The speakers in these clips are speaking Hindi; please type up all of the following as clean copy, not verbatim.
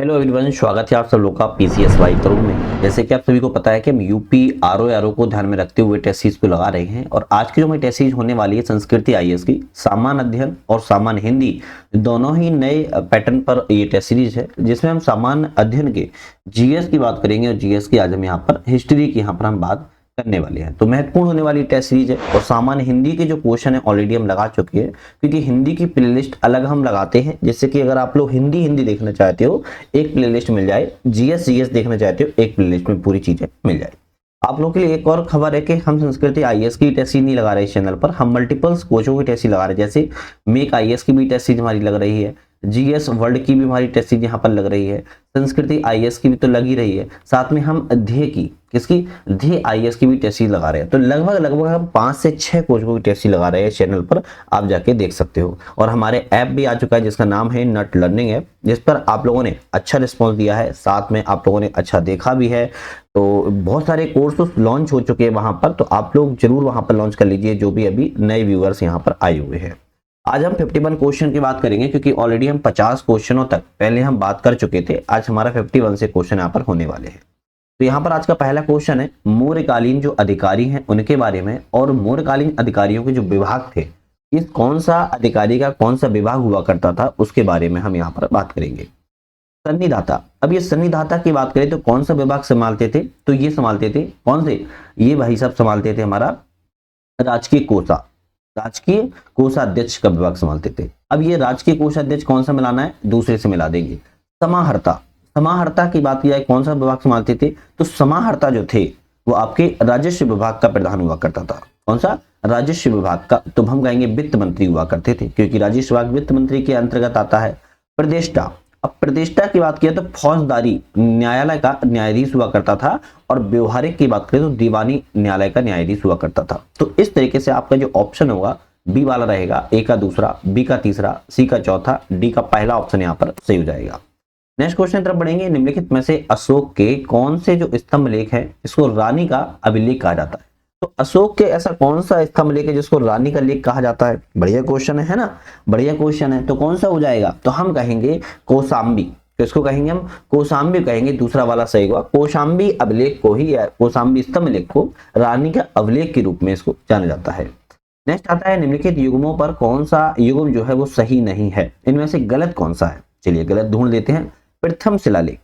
हेलो एवरीवन, स्वागत है आप सब लोग का पीसीएसवाई तरुण में। जैसे कि आप सभी को पता है कि हम यूपी आरओ को ध्यान में रखते हुए टेस्ट सीरीज को लगा रहे हैं और आज की जो हमारी टेस्ट सीरीज होने वाली है संस्कृति आईएएस की सामान्य अध्ययन और सामान्य हिंदी दोनों ही नए पैटर्न पर ये टेस्ट सीरीज है, जिसमें हम सामान्य अध्ययन के जीएस की बात करेंगे और जीएस की आज हम यहाँ पर हिस्ट्री की यहाँ पर हम बात करने वाले हैं। तो महत्वपूर्ण होने वाली टेस्ट सीरीज है और सामान्य हिंदी के जो क्वेश्चन है ऑलरेडी हम लगा चुके हैं, क्योंकि हिंदी की प्लेलिस्ट अलग हम लगाते हैं। जैसे कि अगर आप लोग हिंदी देखना चाहते हो एक प्लेलिस्ट मिल जाए, जीएस देखना चाहते हो एक प्लेलिस्ट में पूरी चीजें मिल जाए। आप लोगों के लिए एक और खबर है कि हम संस्कृति आईएएस की टेस्ट सीरीज नहीं लगा रहे इस चैनल पर, हम मल्टीपल्स कोचों की टेस्ट सीरीज लगा रहे हैं। जैसे मेक आईएएस की भी टेस्ट सीरीज हमारी लग रही है, जीएस वर्ल्ड की भी हमारी टेस्ट सीरीज यहाँ पर लग रही है, संस्कृति आईएएस की भी तो लगी रही है, साथ में हम अध्यय की किसकी अध्यय आईएएस की भी टेस्ट सीरीज लगा रहे हैं। तो लगभग हम 5 से 6 कोचों की टेस्ट सीरीज लगा रहे हैं चैनल पर, आप जाके देख सकते हो। और हमारे ऐप भी आ चुका है जिसका नाम है नट लर्निंग ऐप, जिस पर आप लोगों ने अच्छा रिस्पॉन्स दिया है, साथ में आप लोगों ने अच्छा देखा भी है। तो बहुत सारे कोर्स लॉन्च हो चुके हैं वहां पर, तो आप लोग जरूर वहां पर लॉन्च कर लीजिए जो भी अभी नए व्यूअर्स यहाँ पर आए हुए हैं। आज हम 51 क्वेश्चन की बात करेंगे, क्योंकि ऑलरेडी हम 50 क्वेश्चनों तक पहले हम बात कर चुके थे। आज हमारा 51 से क्वेश्चन यहाँ पर होने वाले हैं। तो यहाँ पर आज का पहला क्वेश्चन है मौर्यकालीन जो अधिकारी हैं उनके बारे में, और मौर्यकालीन अधिकारियों के जो विभाग थे, इस कौन सा अधिकारी का कौन सा विभाग हुआ करता था उसके बारे में हम यहाँ पर बात करेंगे। सन्निधाता, अब ये सन्निधाता की बात करें तो कौन सा विभाग संभालते थे, तो ये संभालते थे कौन से, ये भाई साहब संभालते थे हमारा राजकीय कोषा, राजकीय कोषाध्यक्ष का विभाग संभालते थे। अब ये राजकीय कोषाध्यक्ष कौन सा मिलाना है, दूसरे से मिला देंगे। समाहर्ता, समाहर्ता की बात की जाए कौन सा विभाग संभालते थे, तो समाहर्ता जो थे वो आपके राजस्व विभाग का प्रधान हुआ करता था। कौन सा, राजस्व विभाग का, तो हम कहेंगे वित्त मंत्री हुआ करते थे, क्योंकि राजस्व विभाग वित्त मंत्री के अंतर्गत आता है। प्रदेष्टा, अब प्रतिष्ठा की बात किया तो फौजदारी न्यायालय का न्यायाधीश हुआ करता था, और व्यवहारिक की बात करें तो दीवानी न्यायालय का न्यायाधीश हुआ करता था। तो इस तरीके से आपका जो ऑप्शन होगा बी वाला रहेगा, ए का दूसरा, बी का तीसरा, सी का चौथा, डी का पहला ऑप्शन यहाँ पर सही हो जाएगा। नेक्स्ट क्वेश्चन तरफ बढ़ेंगे। निम्नलिखित में से अशोक के कौन से जो स्तंभ लेख है इसको रानी का अभिलेख कहा जाता है। तो अशोक के ऐसा कौन सा स्तंभ लेख है जिसको रानी का लेख कहा जाता है, बढ़िया क्वेश्चन है ना, बढ़िया क्वेश्चन है। तो कौन सा हो जाएगा, तो हम कहेंगे कौशाम्बी, तो इसको कहेंगे हम कौशाम्बी कहेंगे, दूसरा वाला सही होगा। कौशाम्बी अभिलेख को ही, कौशाम्बी स्तंभ लेख को रानी का अभिलेख के रूप में इसको जाना जाता है। नेक्स्ट आता है निम्नलिखित युग्मों पर कौन सा युग्म जो है वो सही नहीं है, इनमें से गलत कौन सा है। चलिए गलत ढूंढ लेते हैं। प्रथम शिलालेख,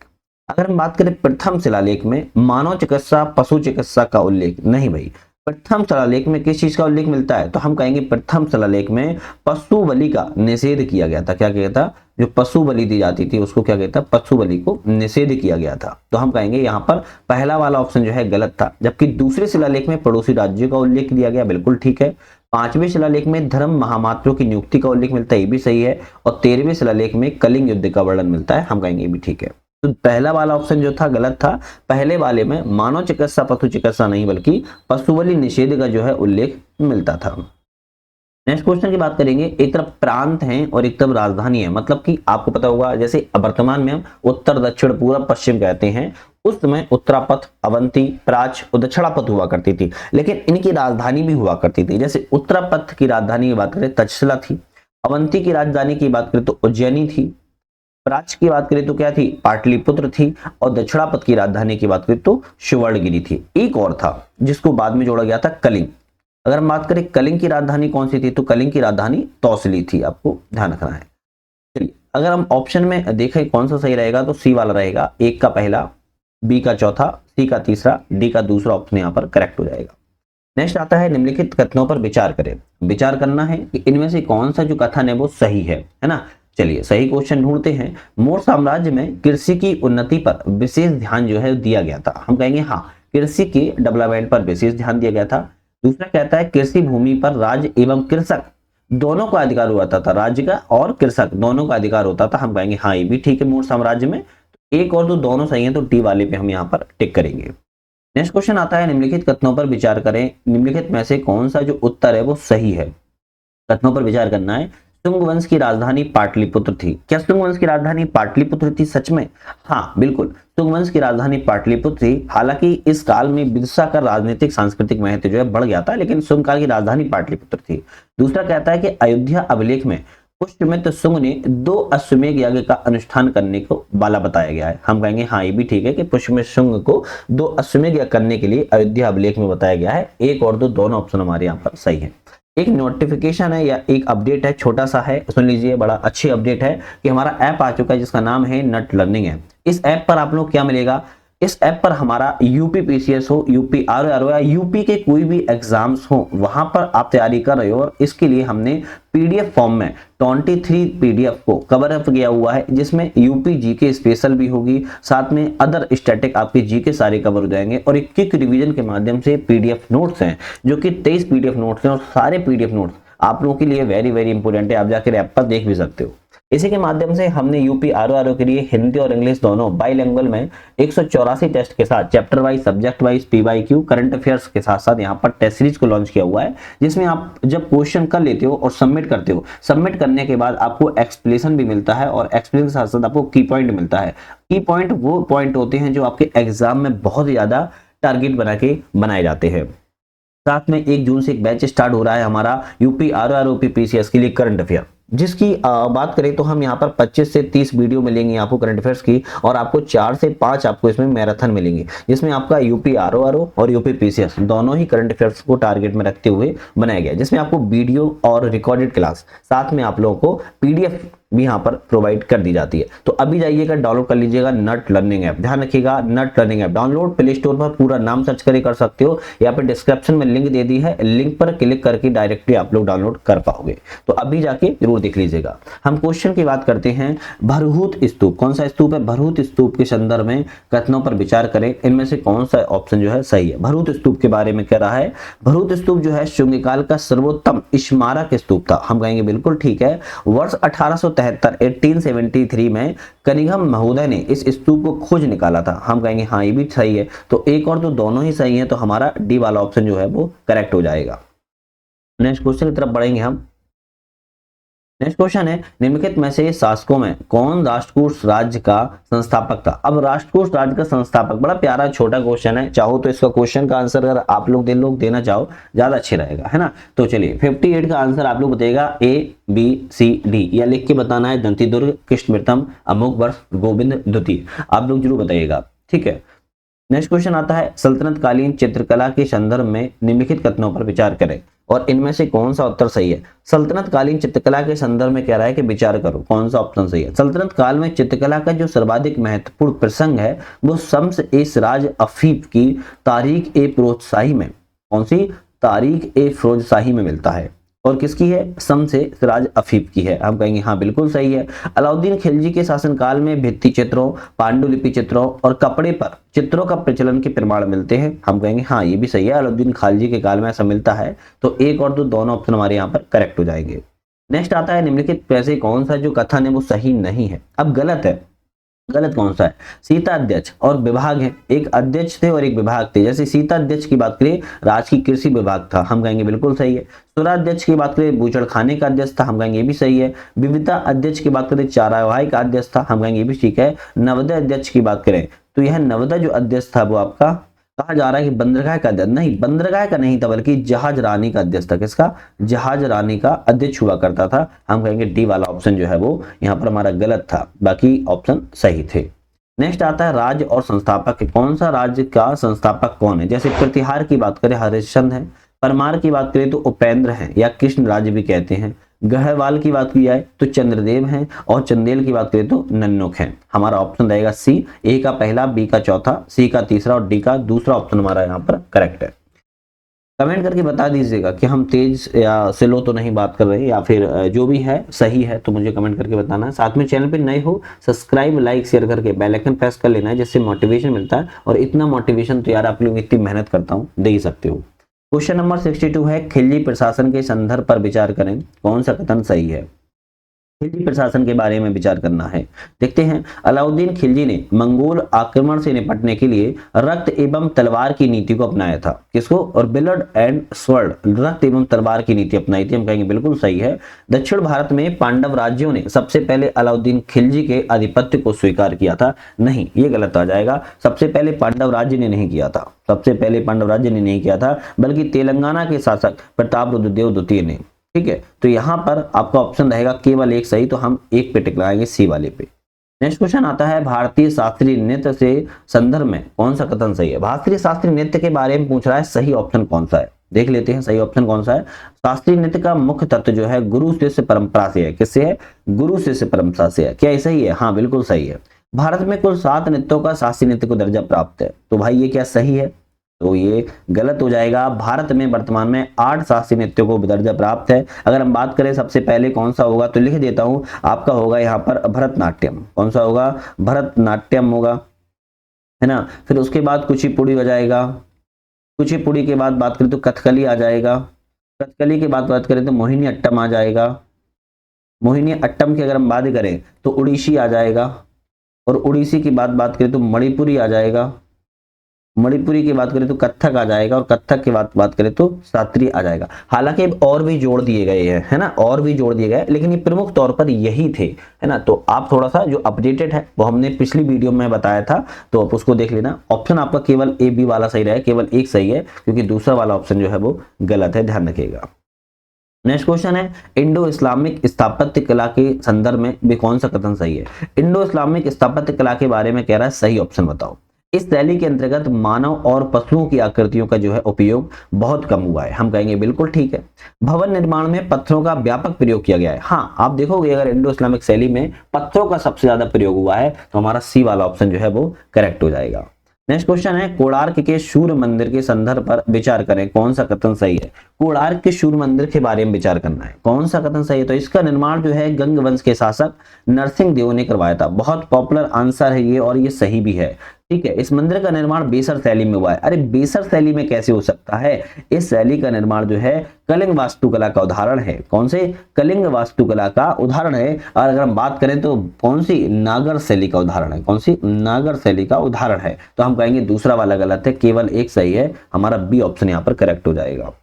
अगर हम बात करें प्रथम शिलालेख में मानव चिकित्सा पशु चिकित्सा का उल्लेख नहीं भाई। प्रथम शिलालेख में किस चीज का उल्लेख मिलता है, तो हम कहेंगे प्रथम शिलालेख में पशु बलि का निषेध किया गया था। क्या किया था, जो पशु बलि दी जाती थी उसको क्या कहता है, पशु बलि को निषेध किया गया था। तो हम कहेंगे यहाँ पर पहला वाला ऑप्शन जो है गलत था। जबकि दूसरे शिलालेख में पड़ोसी राज्यों का उल्लेख दिया गया, बिल्कुल ठीक है। 5वें शिलालेख में धर्म महामात्रों की नियुक्ति का उल्लेख मिलता है, ये भी सही है। और 13वें शिलालेख में कलिंग युद्ध का वर्णन मिलता है, हम कहेंगे ये भी ठीक है। तो पहला वाला ऑप्शन जो था गलत था। पहले वाले में मानव चिकित्सा पशु चिकित्सा नहीं बल्कि पशु बलि निषेध का जो है उल्लेख मिलता था। नेक्स्ट क्वेश्चन की बात करेंगे। एक तरफ प्रांत है और एक तरफ राजधानी है, मतलब कि आपको पता होगा जैसे वर्तमान में हम उत्तर दक्षिण पूर्व पश्चिम कहते हैं, उस समय उत्तरापथ, अवंती, प्राच और दक्षिणापथ हुआ करती थी, लेकिन इनकी राजधानी भी हुआ करती थी। जैसे उत्तरापथ की राजधानी की बात करें तक्षशिला थी, अवंती की राजधानी की बात करें तो उज्जैनी थी, प्राच की बात करें तो क्या थी, पाटलिपुत्र थी, और दक्षिणापथ की राजधानी की बात करें तो सुवर्णगिरी थी। एक और था जिसको बाद में जोड़ा गया था, कलिंग। अगर हम बात करें कलिंग की राजधानी कौन सी थी, तो कलिंग की राजधानी तौसली थी, आपको ध्यान रखना है। चलिए अगर हम ऑप्शन में देखें कौन सा सही रहेगा, तो सी वाला रहेगा, एक का पहला, बी का चौथा, सी का तीसरा, डी का दूसरा ऑप्शन यहाँ पर करेक्ट हो जाएगा। नेक्स्ट आता है निम्नलिखित कथनों पर विचार करें। विचार करना है कि इनमें से कौन सा जो कथन है वो सही है ना। चलिए सही क्वेश्चन ढूंढते हैं। मौर्य साम्राज्य में कृषि की उन्नति पर विशेष ध्यान जो है दिया गया था, हम कहेंगे हाँ, कृषि के डेवलपमेंट पर विशेष ध्यान दिया गया था। दूसरा कहता है कृषि भूमि पर राज्य एवं कृषक दोनों का अधिकार होता था, राज्य का और कृषक दोनों का अधिकार होता था, हम कहेंगे हाँ ये भी ठीक है मौर्य साम्राज्य में। एक और दो दोनों सही है, तो डी वाले पे हम यहाँ पर टिक करेंगे। नेक्स्ट क्वेश्चन आता है निम्नलिखित कथनों पर विचार करें। निम्नलिखित में से कौन सा जो उत्तर है वो सही है। कथनों पर विचार करना है। शुंग वंश की राजधानी पाटलिपुत्र थी। क्या शुंग वंश की राजधानी पाटलिपुत्र थी सच में? हाँ बिल्कुल, शुंग वंश की राजधानी पाटलिपुत्र थी। हालांकि इस काल में विदिशा का राजनीतिक सांस्कृतिक महत्व जो है बढ़ गया था, लेकिन शुंग काल की राजधानी पाटलिपुत्र थी। दूसरा कहता है कि अयोध्या अभिलेख में पुष्यमित्र शुंग ने 2 अश्वमेध यज्ञ का अनुष्ठान करने को वाला बताया गया है। हम कहेंगे हाँ ये भी ठीक है कि पुष्यमित्र शुंग को 2 अश्वमेध यज्ञ करने के लिए अयोध्या अभिलेख में बताया गया है। 1 और 2 दोनों ऑप्शन हमारे यहाँ पर सही है। एक नोटिफिकेशन है या एक अपडेट है, छोटा सा है, सुन लीजिए, बड़ा अच्छी अपडेट है कि हमारा ऐप आ चुका है जिसका नाम है नट लर्निंग है। इस ऐप पर आप लोग क्या मिलेगा, इस ऐप पर हमारा यूपी पीसीएस हो, यूपी आरओ या यूपी के कोई भी एग्जाम्स हो वहां पर आप तैयारी कर रहे हो, और इसके लिए हमने पीडीएफ फॉर्म में 23 पीडीएफ को कवर अप किया हुआ है, जिसमें यूपी जीके स्पेशल भी होगी, साथ में अदर स्टैटिक आपके जीके सारे कवर हो जाएंगे, और एक क्विक रिवीजन के माध्यम से पीडीएफ नोट्स हैं जो कि 23 पीडीएफ नोट्स हैं, और सारे पीडीएफ नोट्स आप लोगों के लिए वेरी वेरी इंपॉर्टेंट है, आप जाकर ऐप पर देख भी सकते हो। इसी के माध्यम से हमने यूपी आरओ के लिए हिंदी और इंग्लिश दोनों बाइलिंगुअल में 184 टेस्ट के साथ chapter wise, subject wise, PYQ, current affairs के साथ साथ यहाँ पर टेस्ट सीरीज को लॉन्च किया हुआ है, जिसमें आप जब क्वेश्चन कर लेते हो और सबमिट करते हो, सबमिट करने के बाद आपको एक्सप्लेनेशन भी मिलता है, और एक्सप्लेनेशन के साथ साथ आपको की पॉइंट मिलता है। की पॉइंट वो पॉइंट होते हैं जो आपके एग्जाम में बहुत ज्यादा टारगेट बना के बनाए जाते हैं। साथ में 1 जून से एक बैच स्टार्ट हो रहा है हमारा यूपी आरओ पीसीएस के लिए करंट अफेयर, जिसकी बात करें तो हम यहाँ पर 25 से 30 वीडियो मिलेंगी आपको करंट अफेयर्स की, और आपको 4 से 5 आपको इसमें मैराथन मिलेंगे, जिसमें आपका यूपी आरओ और यूपी पीसीएस दोनों ही करंट अफेयर्स को टारगेट में रखते हुए बनाया गया है, जिसमें आपको वीडियो और रिकॉर्डेड क्लास, साथ में आप लोगों को पीडीएफ भी यहाँ पर प्रोवाइड कर दी जाती है। तो अभी जाइएगा, डाउनलोड कर लीजिएगा नट लर्निंग ऐप। ध्यान रखिएगा, nut learning app download play store पर पूरा नाम सर्च करके कर सकते हो, या फिर डिस्क्रिप्शन में लिंक दे दी है, लिंक पर क्लिक करके डायरेक्टली आप लोग डाउनलोड कर पाओगे। तो अभी जाके जरूर देख लीजिएगा। हम क्वेश्चन की बात करते हैं। भरहूत स्तूप, कौन सा स्तूप है? भरहूत स्तूप के संदर्भ में कथनों पर विचार करें, इनमें से कौन सा ऑप्शन जो है सही है? भरहूत स्तूप के बारे में कह रहा है, भरहूत स्तूप जो है शुंगकाल का सर्वोत्तम स्मारक स्तूप था। हम कहेंगे बिल्कुल ठीक है। वर्ष 1873 में कनिंघम महोदय ने इस स्तूप को खोज निकाला था। हम कहेंगे हाँ ये भी सही है। तो 1 और 2 दोनों ही सही है, तो हमारा डी वाला ऑप्शन जो है वो करेक्ट हो जाएगा। नेक्स्ट क्वेश्चन की तरफ बढ़ेंगे हम। नेक्स्ट क्वेश्चन है, निम्नलिखित में से शासकों में कौन राष्ट्रकूट राज्य का संस्थापक था? अब राष्ट्रकूट राज्य का संस्थापक, बड़ा प्यारा छोटा क्वेश्चन है, चाहो तो इसका क्वेश्चन का आंसर अगर आप लोग देना चाहो ज्यादा अच्छे रहेगा, है ना। तो चलिए 58 का आंसर आप लोग बताइएगा ABCD, या लिख के बताना है। दंतीदुर्ग, कृष्णमृतम, अमुक वर्ष, गोविंद द्वितीय, आप लोग जरूर बताइएगा, ठीक है। नेक्स्ट क्वेश्चन आता है, सल्तनत कालीन चित्रकला के संदर्भ में निम्नलिखित कथनों पर विचार करें, और इनमें से कौन सा उत्तर सही है? सल्तनत कालीन चित्रकला के संदर्भ में कह रहा है कि विचार करो, कौन सा ऑप्शन सही है? सल्तनत काल में चित्रकला का जो सर्वाधिक महत्वपूर्ण प्रसंग है वो शम्स ए सिराज अफीफ की तारीख ए फिरोजशाही में, कौन सी? तारीख ए फिरोजशाही में मिलता है, और किसकी है? शम्स ए सिराज अफीफ की है। हम कहेंगे हाँ बिल्कुल सही है। अलाउद्दीन खिलजी के शासनकाल में भित्ति चित्रों, पांडुलिपि चित्रों और कपड़े पर चित्रों का प्रचलन के प्रमाण मिलते हैं। हम कहेंगे हाँ ये भी सही है, अलाउद्दीन खिलजी के काल में ऐसा मिलता है। तो 1 और 2 दोनों ऑप्शन हमारे यहाँ पर करेक्ट हो जाएंगे। नेक्स्ट आता है, निम्नलिखित में से कौन सा जो कथन है वो सही नहीं है? अब गलत है, गलत कौन सा है? सीता अध्यक्ष और विभाग है, एक अध्यक्ष थे और एक विभाग थे। जैसे सीता अध्यक्ष की बात करें, राजकीय कृषि विभाग था, हम कहेंगे बिल्कुल सही है। सुरा अध्यक्ष की बात करें, बूचड़ खाने का अध्यक्ष था, हम कहेंगे ये भी सही है। विविधता अध्यक्ष की बात करें, चारावाही का अध्यक्ष था, हम कहेंगे ये भी ठीक है। नवोदय अध्यक्ष की बात करें तो यह नवोदय जो अध्यक्ष था वो आपका कहा जा रहा है कि बंदरगाह का अध्यक्ष, नहीं बंदरगाह का नहीं था बल्कि जहाज रानी का अध्यक्ष था। किसका? जहाज रानी का अध्यक्ष हुआ करता था। हम कहेंगे डी वाला ऑप्शन जो है वो यहाँ पर हमारा गलत था, बाकी ऑप्शन सही थे। नेक्स्ट आता है, राज्य और संस्थापक, कौन सा राज्य का संस्थापक कौन है? जैसे प्रतिहार की बात करें हरिश्चंद्र है, परमार की बात करें तो उपेंद्र हैं या कृष्ण राज्य भी कहते हैं, गढ़वाल की बात की जाए तो चंद्रदेव हैं, और चंदेल की बात करें तो नन्नुक हैं। हमारा ऑप्शन रहेगा सी, ए का पहला, बी का चौथा, सी का तीसरा और डी का दूसरा ऑप्शन हमारा यहाँ पर करेक्ट है। कमेंट करके बता दीजिएगा कि हम तेज या स्लो तो नहीं बात कर रहे, या फिर जो भी है सही है तो मुझे कमेंट करके बताना है। साथ में चैनल पे नए हो सब्सक्राइब, लाइक, शेयर करके बेल आइकन प्रेस कर लेना है, जिससे मोटिवेशन मिलता है। और इतना मोटिवेशन तो यार आप लोग इतनी मेहनत करता हूँ दे ही सकते हो। क्वेश्चन नंबर 62 है, खिलजी प्रशासन के संदर्भ पर विचार करें, कौन सा कथन सही है? खिलजी प्रशासन के बारे में विचार करना है। देखते हैं, अलाउद्दीन खिलजी ने मंगोल आक्रमण से निपटने के लिए रक्त एवं तलवार की नीति को अपनाया था। किसको? और ब्लड एंड स्वॉर्ड, रक्त एवं तलवार की नीति अपनाई थी। हम कहेंगे बिल्कुल सही है। दक्षिण भारत में पांडव राज्यों ने सबसे पहले अलाउद्दीन खिलजी के आधिपत्य को स्वीकार किया था, नहीं ये गलत आ जाएगा। सबसे पहले पांडव राज्य ने नहीं किया था, सबसे पहले पांडव राज्य ने नहीं किया था, बल्कि तेलंगाना के शासक प्रताप रुद्रदेव द्वितीय ने। ठीक है, तो यहां पर आपका ऑप्शन रहेगा केवल एक सही, तो हम एक पे टिक लगाएंगे सी वाले पे। नेक्स्ट क्वेश्चन आता है भारतीय शास्त्रीय नृत्य से संदर्भ में कौन सा कथन सही है। भारतीय शास्त्रीय नृत्य के बारे में पूछ रहा है, सही ऑप्शन कौन सा है, देख लेते हैं सही ऑप्शन कौन सा है। शास्त्रीय नृत्य का मुख्य तत्व जो है गुरु शिष्य परंपरा से है। किससे है? गुरु शिष्य परंपरा से है। क्या ये सही है? हाँ बिल्कुल सही है। भारत में कुल 7 नृत्यों का शास्त्रीय नृत्य को दर्जा प्राप्त है, तो भाई ये क्या सही है? तो ये गलत हो जाएगा। भारत में वर्तमान में 8 शास्त्रीय नृत्यों को दर्जा प्राप्त है। अगर हम बात करें सबसे पहले कौन सा होगा, तो लिख देता हूं, आपका होगा यहाँ पर भरतनाट्यम। कौन सा होगा? भरतनाट्यम होगा, है ना। फिर उसके बाद कुचिपुड़ी हो जाएगा। कुचिपुड़ी के बाद बात करें तो कथकली आ जाएगा। कथकली के बाद बात करें तो मोहिनी अट्टम आ जाएगा। मोहिनी अट्टम की अगर हम बात करें तो उड़ीसी आ जाएगा। और उड़ीसी की बात करें तो मणिपुरी आ जाएगा। मणिपुरी की बात करें तो कथक आ जाएगा। और कथक की बात करें तो शास्त्रीय आ जाएगा। हालांकि अब और भी जोड़ दिए गए हैं, है ना, और भी जोड़ दिए गए, लेकिन ये प्रमुख तौर पर यही थे, है ना। तो आप थोड़ा सा जो अपडेटेड है वो हमने पिछली वीडियो में बताया था, तो आप उसको देख लेना। ऑप्शन आपका केवल ए बी वाला सही रहा, केवल एक सही है, क्योंकि दूसरा वाला ऑप्शन जो है वो गलत है, ध्यान रखिएगा। नेक्स्ट क्वेश्चन है इंडो इस्लामिक स्थापत्य कला के संदर्भ में भी कौन सा कथन सही है। इंडो इस्लामिक स्थापत्य कला के बारे में कह रहा है, सही ऑप्शन बताओ। इस शैली के अंतर्गत मानव और पशुओं की आकृतियों का जो है उपयोग बहुत कम हुआ है। हम कहेंगे बिल्कुल ठीक है। भवन निर्माण में पत्थरों का व्यापक प्रयोग किया गया है। हाँ, आप देखोगे अगर इंडो इस्लामिक शैली में पत्थरों का सबसे ज्यादा प्रयोग हुआ है, तो हमारा सी वाला ऑप्शन जो है वो करेक्ट हो जाएगा। नेक्स्ट क्वेश्चन है कोणार्क के सूर्य मंदिर के संदर्भ पर विचार करें, कौन सा कथन सही है। कोणार्क के सूर्य मंदिर के बारे में विचार करना है, कौन सा कथन सही है। तो इसका निर्माण जो है गंग वंश के शासक नरसिंह देव ने करवाया था। बहुत पॉपुलर आंसर है ये, और ये सही भी है। ठीक है, इस मंदिर का निर्माण बेसर शैली में हुआ है। अरे बेसर शैली में कैसे हो सकता है? इस शैली का निर्माण जो है कलिंग वास्तुकला का उदाहरण है। कौन से? कलिंग वास्तुकला का उदाहरण है। और अगर हम बात करें तो कौन सी? नागर शैली का उदाहरण है। कौन सी? नागर शैली का उदाहरण है। तो हम कहेंगे दूसरा वाला गलत है, केवल एक सही है, हमारा बी ऑप्शन यहाँ पर करेक्ट हो जाएगा।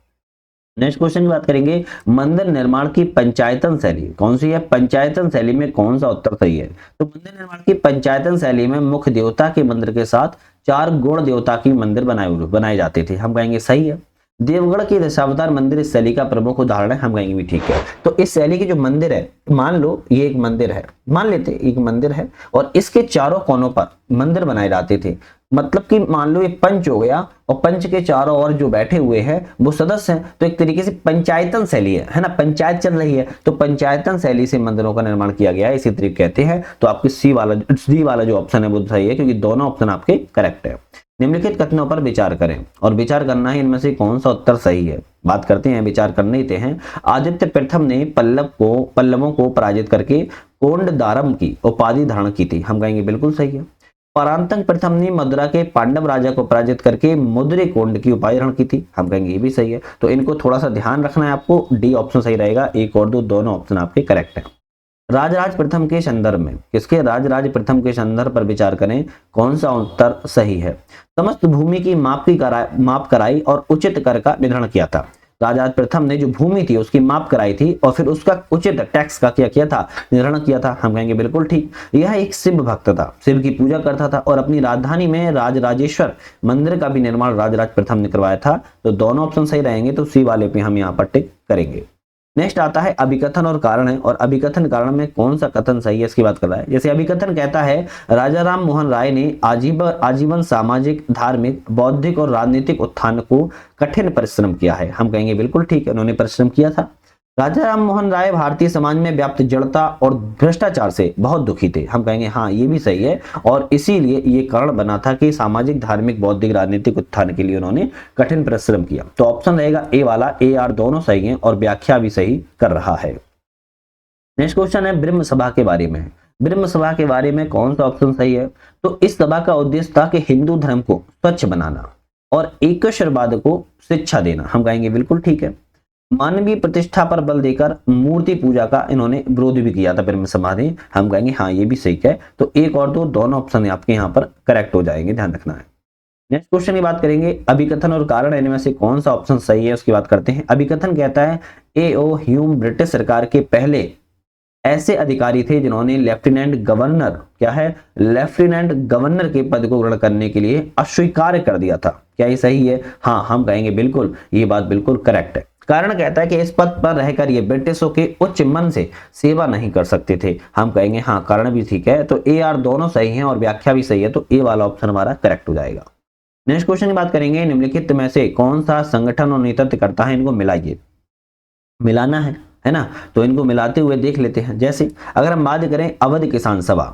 नेक्स्ट क्वेश्चन की बात करेंगे मंदिर निर्माण की पंचायतन शैली कौन सी है। पंचायतन शैली में कौन सा उत्तर सही है। तो मंदिर निर्माण की पंचायतन शैली में मुख्य देवता के मंदिर के साथ 4 गौण देवता की मंदिर बनाए जाते थे। हम कहेंगे सही है। देवगढ़ की दशावतार मंदिर इस शैली का प्रमुख उदाहरण है। हम कहेंगे भी ठीक है। तो इस शैली की जो मंदिर है, मान लो ये एक मंदिर है, मान लेते एक मंदिर है, और इसके चारों कोनों पर मंदिर बनाए जाते थे। मतलब कि मान लो ये पंच हो गया, और पंच के चारों ओर जो बैठे हुए हैं वो सदस्य हैं। तो एक तरीके से पंचायतन शैली है ना, पंचायत चल रही है, तो पंचायतन शैली से मंदिरों का निर्माण किया गया है, इसी तरीके कहते हैं। तो आपके सी वाला जो ऑप्शन है वो सही है, क्योंकि दोनों ऑप्शन आपके करेक्ट है। निम्नलिखित कथनों पर विचार करें, और विचार करना है इनमें से कौन सा उत्तर सही है। बात करते हैं, विचार करने देते हैं। आदित्य प्रथम ने पल्लवों को पराजित करके कोंडदारम की उपाधि धारण की थी। हम कहेंगे बिल्कुल सही है। परांतक प्रथम ने मदुरा के पांडव राजा को पराजित करके मुद्रिकोंड की उपाधि धारण की थी। हम कहेंगे ये भी सही है। तो इनको थोड़ा सा ध्यान रखना है आपको, डी ऑप्शन सही रहेगा। एक और दो दोनों ऑप्शन आपके करेक्ट है। राजराज प्रथम के संदर्भ में, किसके? राजराज प्रथम के संदर्भ पर विचार करें, कौन सा उत्तर सही है। समस्त भूमि की माप कराई और उचित कर का निर्धारण किया था। राजराज प्रथम ने जो भूमि थी उसकी माप कराई थी, और फिर उसका उचित टैक्स का क्या किया था? निर्धारण किया था। हम कहेंगे बिल्कुल ठीक। यह एक शिव भक्त था, शिव की पूजा करता था, और अपनी राजधानी में राजराजेश्वर मंदिर का भी निर्माण राजराज प्रथम ने करवाया था। तो दोनों ऑप्शन सही रहेंगे, तो सी वाले पे हम यहाँ पर टिक करेंगे। नेक्स्ट आता है अभिकथन और कारण है, और अभिकथन कारण में कौन सा कथन सही है इसकी बात कर रहा है। जैसे अभिकथन कहता है राजा राम मोहन राय ने आजीवन सामाजिक, धार्मिक, बौद्धिक और राजनीतिक उत्थान को कठिन परिश्रम किया है। हम कहेंगे बिल्कुल ठीक है, उन्होंने परिश्रम किया था। राजा राम मोहन राय भारतीय समाज में व्याप्त जड़ता और भ्रष्टाचार से बहुत दुखी थे। हम कहेंगे हाँ ये भी सही है, और इसीलिए ये कारण बना था कि सामाजिक, धार्मिक, बौद्धिक, राजनीतिक उत्थान के लिए उन्होंने कठिन परिश्रम किया। तो ऑप्शन रहेगा ए वाला, ए आर दोनों सही हैं, और व्याख्या भी सही कर रहा है। नेक्स्ट क्वेश्चन है ब्रह्म सभा के बारे में। ब्रह्म सभा के बारे में कौन सा ऑप्शन सही है। तो इस सभा का उद्देश्य था कि हिंदू धर्म को स्वच्छ बनाना और एकेश्वरवाद को शिक्षा देना। हम कहेंगे बिल्कुल ठीक है। मानवीय प्रतिष्ठा पर बल देकर मूर्ति पूजा का इन्होंने विरोध भी किया था ब्रह्म सभा ने। हम कहेंगे हाँ ये भी सही है। तो एक और दो दोनों ऑप्शन आपके यहाँ पर करेक्ट हो जाएंगे, ध्यान रखना है। नेक्स्ट क्वेश्चन की बात करेंगे अभिकथन और कारण, इनमें से कौन सा ऑप्शन सही है उसकी बात करते हैं। अभिकथन कहता है A.O. ह्यूम ब्रिटिश सरकार के पहले ऐसे अधिकारी थे जिन्होंने लेफ्टिनेंट गवर्नर, क्या है, लेफ्टिनेंट गवर्नर के पद को ग्रहण करने के लिए अस्वीकार कर दिया था। क्या ये सही है? हाँ, हम कहेंगे बिल्कुल, ये बात बिल्कुल करेक्ट है। कारण कहता है कि इस पद पर रहकर ये ब्रिटिशों के उच्च मन से सेवा नहीं कर सकते थे। हम कहेंगे हाँ, कारण भी ठीक है, तो ए आर दोनों सही हैं और व्याख्या भी सही है, तो ए वाला ऑप्शन हमारा करेक्ट हो जाएगा। नेक्स्ट क्वेश्चन की बात करेंगे, निम्नलिखित में से कौन सा संगठन और नेतृत्व करता है, इनको मिलाइए। मिलाना है ना, तो इनको मिलाते हुए देख लेते हैं। जैसे अगर हम बात करें अवध किसान सभा,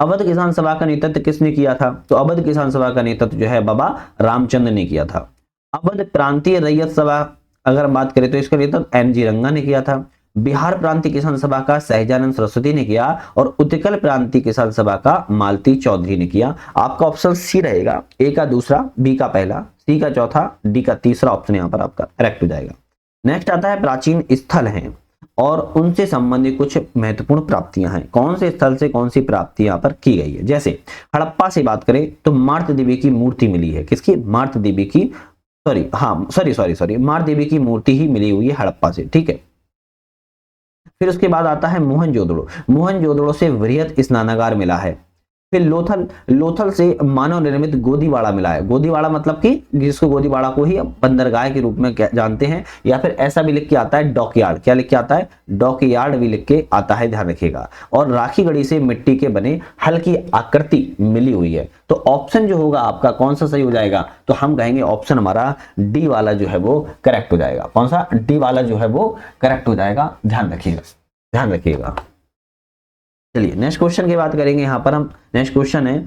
अवध किसान सभा का नेतृत्व किसने किया था, तो अवध किसान सभा का नेतृत्व जो है बाबा रामचंद्र ने किया था। अवध प्रांतीय रैयत सभा अगर हम बात करें तो इसका नेतृत्व एन जी रंगा ने किया था। बिहार प्रांतीय किसान सभा का सहजानंद सरस्वती ने किया और उत्कल प्रांतीय किसान सभा का मालती चौधरी ने किया। आपका ऑप्शन सी रहेगा, ए का दूसरा, बी का पहला, सी का चौथा, डी का तीसरा ऑप्शन यहाँ पर आपका करेक्ट हो जाएगा। नेक्स्ट आता है प्राचीन स्थल हैं और उनसे संबंधित कुछ महत्वपूर्ण प्राप्तियां हैं। कौन से स्थल से कौन सी प्राप्ति यहाँ पर की गई है। जैसे हड़प्पा से बात करें तो मार्त देवी की मूर्ति मिली है, किसकी, मार्त देवी की, सॉरी मार्त देवी की मूर्ति ही मिली हुई है हड़प्पा से, ठीक है। फिर उसके बाद आता है मोहनजोदड़ो, मोहनजोदड़ो से वृहत स्नानागार मिला है। फिर लोथल से मानव निर्मित गोदीवाड़ा मिला है। गोदीवाड़ा मतलब कि जिसको गोदीवाड़ा को ही बंदरगाह के रूप में जानते हैं, या फिर ऐसा भी लिख के आता है डॉकयार्ड, क्या लिख के आता है, डॉकयार्ड भी लिख के आता है, ध्यान रखिएगा। और राखी गढ़ी से मिट्टी के बने हल की आकृति मिली हुई है। तो ऑप्शन जो होगा आपका कौन सा सही हो जाएगा, तो हम कहेंगे ऑप्शन हमारा डी वाला जो है वो करेक्ट हो जाएगा। कौन सा, डी वाला जो है वो करेक्ट हो जाएगा, ध्यान रखिएगा, ध्यान रखिएगा। चलिए नेक्स्ट क्वेश्चन की बात करेंगे। यहाँ पर हम नेक्स्ट क्वेश्चन है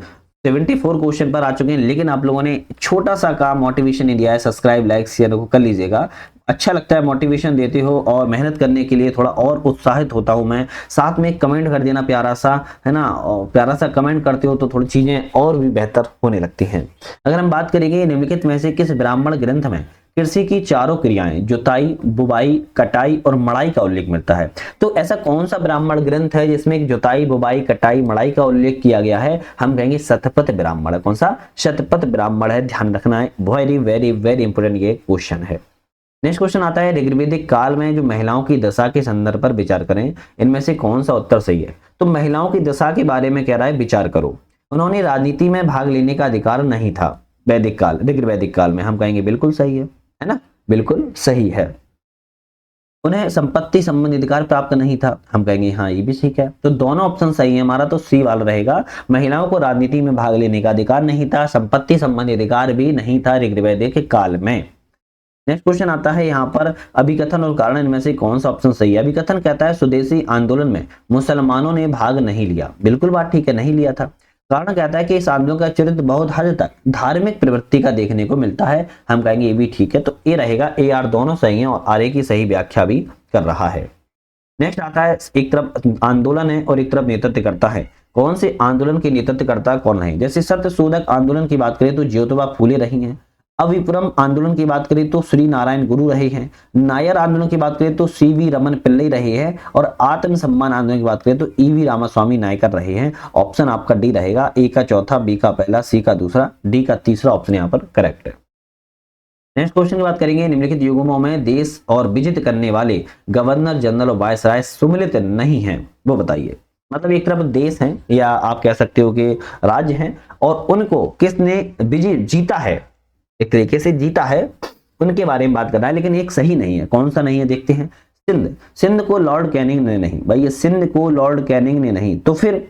74 क्वेश्चन पर आ चुके हैं, लेकिन आप लोगों ने छोटा सा काम मोटिवेशन नहीं दिया है, सब्सक्राइब लाइक शेयर को कर लीजिएगा। अच्छा लगता है मोटिवेशन देते हो और मेहनत करने के लिए थोड़ा और उत्साहित होता हूं मैं। साथ में कमेंट कर देना प्यारा सा, है ना, और प्यारा सा कमेंट करते हो तो थोड़ी चीजें और भी बेहतर होने लगती हैं। अगर हम बात करेंगे निम्नलिखित में से किस ब्राह्मण ग्रंथ में कृषि की चारों क्रियाएं जुताई, बुवाई, कटाई और मड़ाई का उल्लेख मिलता है, तो ऐसा कौन सा ब्राह्मण ग्रंथ है जिसमें जुताई, बुवाई, कटाई, मड़ाई का उल्लेख किया गया है। हम कहेंगे शतपथ ब्राह्मण है। कौन सा, शतपथ ब्राह्मण है, ध्यान रखना है, वेरी वेरी वेरी इंपोर्टेंट ये क्वेश्चन है। नेक्स्ट क्वेश्चन आता है ऋग्वैदिक काल में जो महिलाओं की दशा के संदर्भ पर विचार करें, इनमें से कौन सा उत्तर सही है। तो महिलाओं की दशा के बारे में कह रहा है विचार करो। उन्होंने राजनीति में भाग लेने का अधिकार नहीं था वैदिक काल, ऋग्वैदिक काल में। हम कहेंगे बिल्कुल सही है ना, बिल्कुल सही है। उन्हें संपत्ति संबंधी अधिकार प्राप्त नहीं था। हम कहेंगे हाँ ये भी ठीक है, तो दोनों ऑप्शन सही है हमारा, तो सी वाला रहेगा। महिलाओं को राजनीति में भाग लेने का अधिकार नहीं था, संपत्ति संबंधी अधिकार भी नहीं था ऋग्वैदिक काल में। नेक्स्ट क्वेश्चन आता है यहाँ पर अभिकथन और कारण, इनमें से कौन सा ऑप्शन सही है। अभिकथन कहता है स्वदेशी आंदोलन में मुसलमानों ने भाग नहीं लिया, बिल्कुल बात ठीक है, नहीं लिया था। कारण कहता है कि इस आंदोलन का चरित्र बहुत हद तक धार्मिक प्रवृत्ति का देखने को मिलता है। हम कहेंगे ये भी ठीक है, तो ए रहेगा, ए आर दोनों सही हैं और आर ए की सही व्याख्या भी कर रहा है। नेक्स्ट आता है एक तरफ आंदोलन है और एक तरफ नेतृत्व करता है, कौन से आंदोलन के नेतृत्वकर्ता कौन है। जैसे सत्यशोधक आंदोलन की बात करें तो ज्योतिबा फूले रही हैं। अविपुरम आंदोलन की बात करें तो श्री नारायण गुरु रहे हैं। नायर आंदोलन की बात करें तो सी वी रमन पिल्लई रहे हैं और आत्म सम्मान आंदोलन की बात करें तो ई वी रामास्वामी नायकर रहे हैं। ऑप्शन आपका डी रहेगा, ए का चौथा, बी का पहला, सी का दूसरा, डी का तीसरा ऑप्शन यहाँ पर करेक्ट है। नेक्स्ट क्वेश्चन की बात करेंगे, निम्नलिखित युग्मों में देश और विजित करने वाले गवर्नर जनरल और वायसराय सम्मिलित नहीं है, वो बताइए। मतलब एक तरफ देश हैं या आप कह सकते हो कि राज्य हैं और उनको किसने विजिट जीता है, एक तरीके से जीता है, उनके बारे में बात कर रहा है, लेकिन एक सही नहीं है। कौन सा नहीं है देखते हैं। सिंध, सिंध को लॉर्ड कैनिंग ने नहीं, भाई ये सिंध को लॉर्ड कैनिंग ने नहीं, तो फिर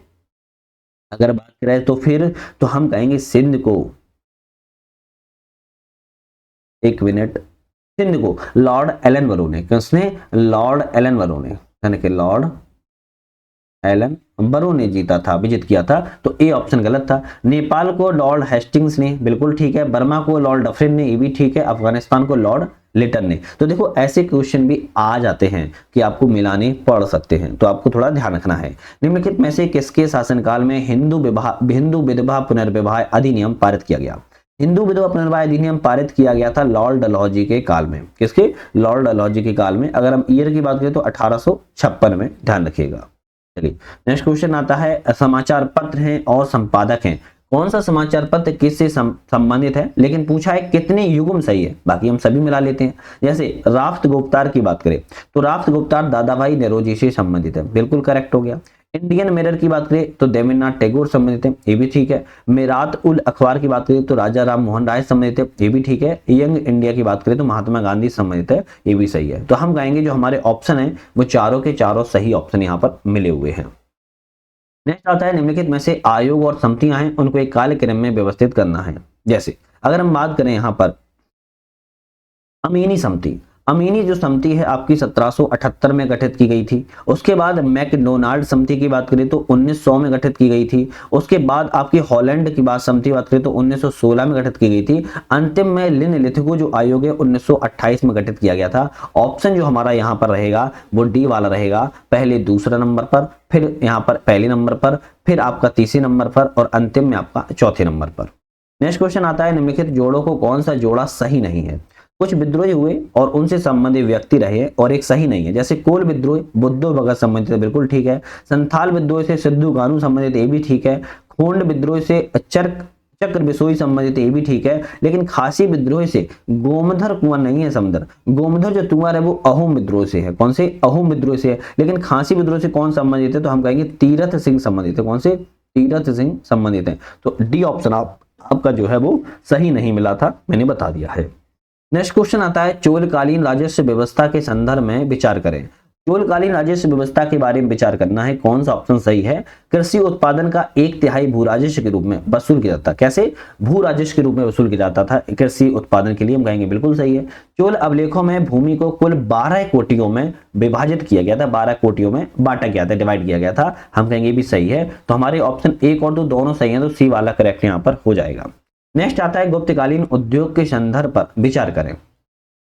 अगर बात करें तो फिर तो हम कहेंगे सिंध को, एक मिनट, सिंध को लॉर्ड एलन ने, किसने, लॉर्ड एलन ने, यानी कि लॉर्ड एलन बरो ने जीता था, विजित किया था, तो ए ऑप्शन गलत था। नेपाल को लॉर्ड हेस्टिंग्स ने, बिल्कुल ठीक है। बर्मा को लॉर्ड डफरिन ने, ये भी ठीक है। अफगानिस्तान को लॉर्ड लिटन ने। तो देखो ऐसे क्वेश्चन भी आ जाते हैं कि आपको मिलाने पड़ सकते हैं, तो आपको थोड़ा ध्यान रखना है। निम्नलिखित में से किसके शासनकाल में हिंदू विधवा पुनर्विवाह अधिनियम पारित किया गया। हिंदू विधवा पुनर्विवाह अधिनियम पारित किया गया था लॉर्ड डलहौजी के काल में। किसके, लॉर्ड डलहौजी के काल में। अगर हम ईयर की बात करें तो 1856 में, ध्यान रखिएगा। चलिए नेक्स्ट क्वेश्चन आता है, समाचार पत्र हैं और संपादक हैं, कौन सा समाचार पत्र किससे संबंधित है, लेकिन पूछा है कितने युग्म सही है, बाकी हम सभी मिला लेते हैं। जैसे राफ्त गुप्तार की बात करें तो राफ्त गुप्तार दादा भाई नौरोजी से संबंधित है, बिल्कुल करेक्ट हो गया। इंडियन मिरर की बात करें तो देवेंद्रनाथ टैगोर संबंधित है, ये भी ठीक है। मिरात उल अखबार की बात करें तो राजा राम मोहन राय संबंधित है, ये भी ठीक है। यंग इंडिया की बात करें तो महात्मा गांधी संबंधित है, ये भी सही है। तो हम कहेंगे जो हमारे ऑप्शन है वो चारों के चारों सही ऑप्शन यहाँ पर मिले हुए हैं। नेक्स्ट आता है निम्नलिखित में से आयोग और समितियां हैं उनको एक कालक्रम में व्यवस्थित करना है। जैसे अगर हम बात करें यहाँ पर अमीनी समिति, अमीनी जो समिति है आपकी 1778 में गठित की गई थी। उसके बाद मैकडोनाल्ड समिति की बात करें तो 1900 में गठित की गई थी। उसके बाद आपकी हॉलैंड की बात समिति बात करें तो 1916 में गठित की गई थी। अंतिम में लिन लिथगो जो आयोग है 1928 में गठित किया गया था। ऑप्शन जो हमारा यहाँ पर रहेगा वो डी वाला रहेगा, पहले दूसरे नंबर पर, फिर यहाँ पर पहले नंबर पर, फिर आपका तीसरे नंबर पर और अंतिम में आपका चौथे नंबर पर। नेक्स्ट क्वेश्चन आता है निम्नलिखित जोड़ों को कौन सा जोड़ा सही नहीं है। कुछ विद्रोही हुए और उनसे संबंधित व्यक्ति रहे और एक सही नहीं है। जैसे कोल विद्रोह बुद्धो भगत संबंधित है, बिल्कुल ठीक है। संथाल विद्रोह से सिद्धू कानू संबंधित, ये भी ठीक है। खोंड विद्रोह से चक्र बिसोई संबंधित, ये भी ठीक है। लेकिन खासी विद्रोह से गोमधर कुंवर नहीं है समदर, गोमधर जो कुंवर है वो अहोम विद्रोह से है। कौन से? अहोम विद्रोह से है। लेकिन खासी विद्रोह से कौन संबंधित है? तो हम कहेंगे तीरथ सिंह संबंधित है। कौन से? तीरथ सिंह संबंधित है। तो डी ऑप्शन आपका जो है वो सही नहीं मिला था, मैंने बता दिया है। नेक्स्ट क्वेश्चन आता है चोलकालीन राजस्व व्यवस्था के संदर्भ में विचार करें। चोलकालीन राजस्व व्यवस्था के बारे में विचार करना है, कौन सा ऑप्शन सही है। कृषि उत्पादन का 1/3 भू राजस्व के रूप में वसूल किया जाता। कैसे? भू राजस्व के रूप में वसूल किया जाता था कृषि उत्पादन के लिए, हम कहेंगे बिल्कुल सही है। चोल अभिलेखों में भूमि को कुल 12 कोटियों में विभाजित किया गया था, 12 कोटियों में बांटा गया था, डिवाइड किया गया था, हम कहेंगे भी सही है। तो हमारे ऑप्शन 1 और 2 दोनों सही है, तो सी वाला करेक्ट यहाँ पर हो जाएगा। नेक्स्ट आता है गुप्तकालीन उद्योग के संदर्भ पर विचार करें।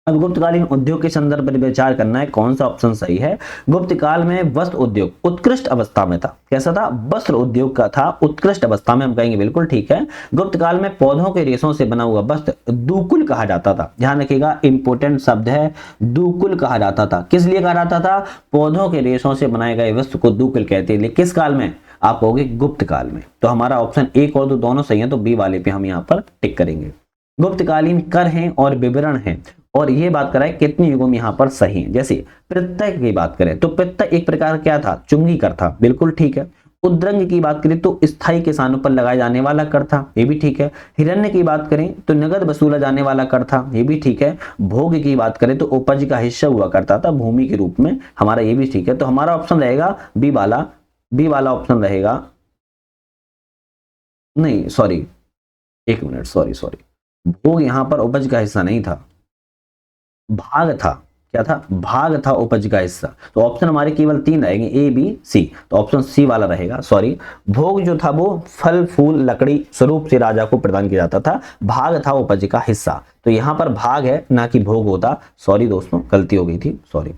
अब गुप्तकालीन उद्योग के संदर्भ पर विचार करना है, कौन सा ऑप्शन सही है। गुप्त काल में वस्त्र उद्योग उत्कृष्ट अवस्था में था। कैसा था? वस्त्र उद्योग का था उत्कृष्ट अवस्था में, हम कहेंगे बिल्कुल ठीक है। गुप्त काल में पौधों के रेशों से बना हुआ वस्त्र दूकुल कहा जाता था। ध्यान रखिएगा, इंपोर्टेंट शब्द है, दूकुल कहा जाता था। किस लिए कहा जाता था? पौधों के रेशों से बनाए गए वस्त्र को दूकुल कहते हैं। किस काल में? आप कहोगे गुप्त काल में। तो हमारा ऑप्शन 1 और 2 दोनों सही है, तो बी वाले पे हम यहाँ पर टिक करेंगे। गुप्तकालीन कर हैं और विवरण हैं, और ये बात कराए कितने युगों में यहाँ पर सही है। जैसे प्रत्यय की बात करें तो प्रत्यय एक प्रकार क्या था? चुंगी कर था, बिल्कुल ठीक है। उद्रंग की बात करें तो स्थायी किसानों पर लगाए जाने वाला कर था, ये भी ठीक है। हिरण्य की बात करें तो नगद वसूला जाने वाला कर था, ये भी ठीक है। भोग की बात करें तो उपज का हिस्सा हुआ करता था भूमि के रूप में, हमारा ये भी ठीक है। तो हमारा ऑप्शन रहेगा बी वाला ऑप्शन रहेगा। नहीं सॉरी, एक मिनट, सॉरी, भोग यहां पर उपज का हिस्सा नहीं था, भाग था। क्या था? भाग था उपज का हिस्सा। तो ऑप्शन हमारे केवल 3 रहेंगे, ए बी सी। तो ऑप्शन सी वाला रहेगा। सॉरी, भोग जो था वो फल फूल लकड़ी स्वरूप से राजा को प्रदान किया जाता था, भाग था उपज का हिस्सा। तो यहां पर भाग है ना कि भोग होता। सॉरी दोस्तों, गलती हो गई थी, सॉरी।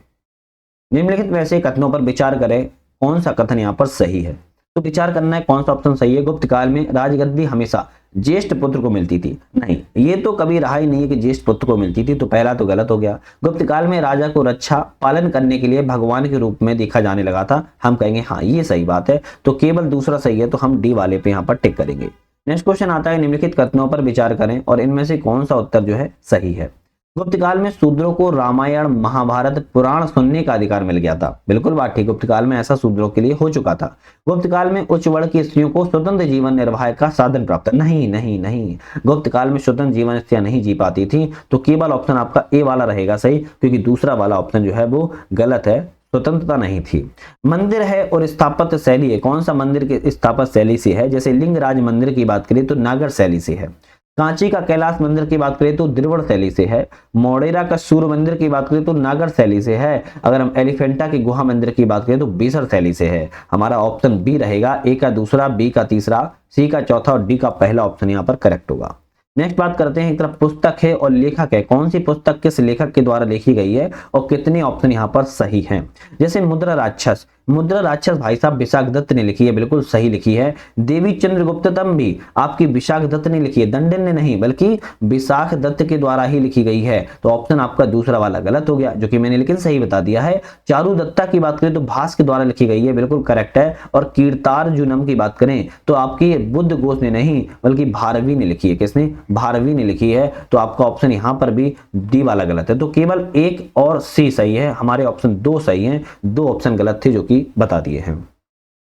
निम्नलिखित वैसे कथनों पर विचार करें, कौन सा कथन यहाँ पर सही है। तो विचार करना है कौन सा ऑप्शन सही है। गुप्त काल में राजगद्दी हमेशा ज्येष्ठ पुत्र को मिलती थी। नहीं, ये तो कभी रहा ही नहीं है कि ज्येष्ठ पुत्र को मिलती थी, तो पहला तो गलत हो गया। गुप्त काल में राजा को रक्षा पालन करने के लिए भगवान के रूप में देखा जाने लगा था, हम कहेंगे हाँ ये सही बात है। तो केवल दूसरा सही है, तो हम डी वाले पे यहाँ पर टिक करेंगे। नेक्स्ट क्वेश्चन आता है निम्नलिखित कथनों पर विचार करें और इनमें से कौन सा उत्तर जो है सही है। गुप्त काल में शूद्रों को रामायण महाभारत पुराण सुनने का अधिकार मिल गया था, बिल्कुल बात ठीक। गुप्त काल में ऐसा शूद्रों के लिए हो चुका था। गुप्त काल में उच्च वर्ग की स्त्रियों को स्वतंत्र जीवन निर्वाह का साधन प्राप्त, नहीं, गुप्त काल में स्वतंत्र जीवन स्त्रियां नहीं जी पाती थी। तो केवल ऑप्शन आपका ए वाला रहेगा सही, क्योंकि दूसरा वाला ऑप्शन जो है वो गलत है, स्वतंत्रता नहीं थी। मंदिर है और स्थापत्य शैली है, कौन सा मंदिर की स्थापत्य शैली से है। जैसे लिंगराज मंदिर की बात करें तो नागर शैली से है। कांची का कैलाश मंदिर की बात करें तो द्रविड़ शैली से है। मोढेरा का सूर्य मंदिर की बात करें तो नागर शैली से है। अगर हम एलिफेंटा की गुहा मंदिर की बात करें तो बीसर शैली से है। हमारा ऑप्शन बी रहेगा, ए का दूसरा, बी का तीसरा, सी का चौथा और डी का पहला ऑप्शन यहाँ पर करेक्ट होगा। नेक्स्ट बात करते हैं, एक तरफ पुस्तक है और लेखक है, कौन सी पुस्तक किस लेखक के द्वारा लिखी गई है और कितने ऑप्शन यहाँ पर सही हैं। जैसे मुद्रा राक्षस भाई साहब विशाख दत्त ने लिखी है, बिल्कुल सही लिखी है। देवी चंद्रगुप्तम भी आपकी विशाख दत्त ने लिखी है, दंडन ने नहीं बल्कि विशाख दत्त के द्वारा ही लिखी गई है। तो ऑप्शन आपका दूसरा वाला गलत हो गया, जो कि मैंने लेकिन सही बता दिया है। चारु दत्ता की बात करें तो भास के द्वारा लिखी गई है, बिल्कुल करेक्ट है। और कीर्तार्जुनम की बात करें तो आपकी बुद्ध घोष ने नहीं बल्कि भारवी ने लिखी है। किसने? भारवी ने लिखी है। तो आपका ऑप्शन यहाँ पर भी डी वाला गलत है। तो केवल एक और सी सही है, हमारे ऑप्शन 2 सही है, 2 ऑप्शन गलत थे जो कि बता दिए हैं।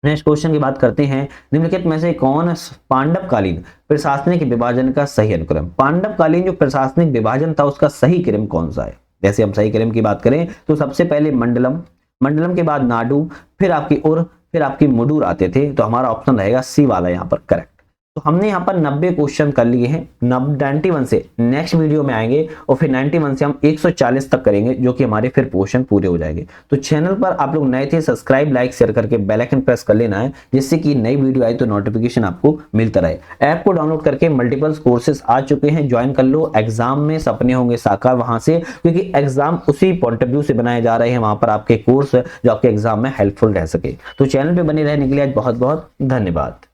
नेक्स्ट क्वेश्चन की बात करते हैं, निम्नलिखित में से कौन पांडवकालीन प्रशासनिक विभाजन का सही अनुक्रम? पांडवकालीन जो प्रशासनिक विभाजन था उसका सही क्रम कौन सा है? जैसे हम सही क्रम की बात करें तो सबसे पहले मंडलम, मंडलम के बाद नाडु, फिर आपकी उर, फिर आपकी मुडुर आते थे। तो हमारा ऑप्शन रहेगा सी वाला यहाँ पर करेक्ट। तो हमने यहाँ पर 90 क्वेश्चन कर लिए हैं। 91 से नेक्स्ट वीडियो में आएंगे और फिर 91 से हम 140 तक करेंगे, जो कि हमारे फिर क्वेश्चन पूरे हो जाएंगे। तो चैनल पर आप लोग नए थे, सब्सक्राइब लाइक शेयर करके बेल आइकन प्रेस कर लेना है, जिससे कि नई वीडियो आई तो नोटिफिकेशन आपको मिलता रहे। ऐप को डाउनलोड करके मल्टीपल कोर्सेज आ चुके हैं, ज्वाइन कर लो। एग्जाम में सपने होंगे साकार वहां से, क्योंकि एग्जाम उसी पॉइंट ऑफ व्यू से बनाए जा रहे हैं वहां पर आपके कोर्स जो आपके एग्जाम में हेल्पफुल रह सके। तो चैनल पे बने रहने के लिए आज बहुत बहुत धन्यवाद।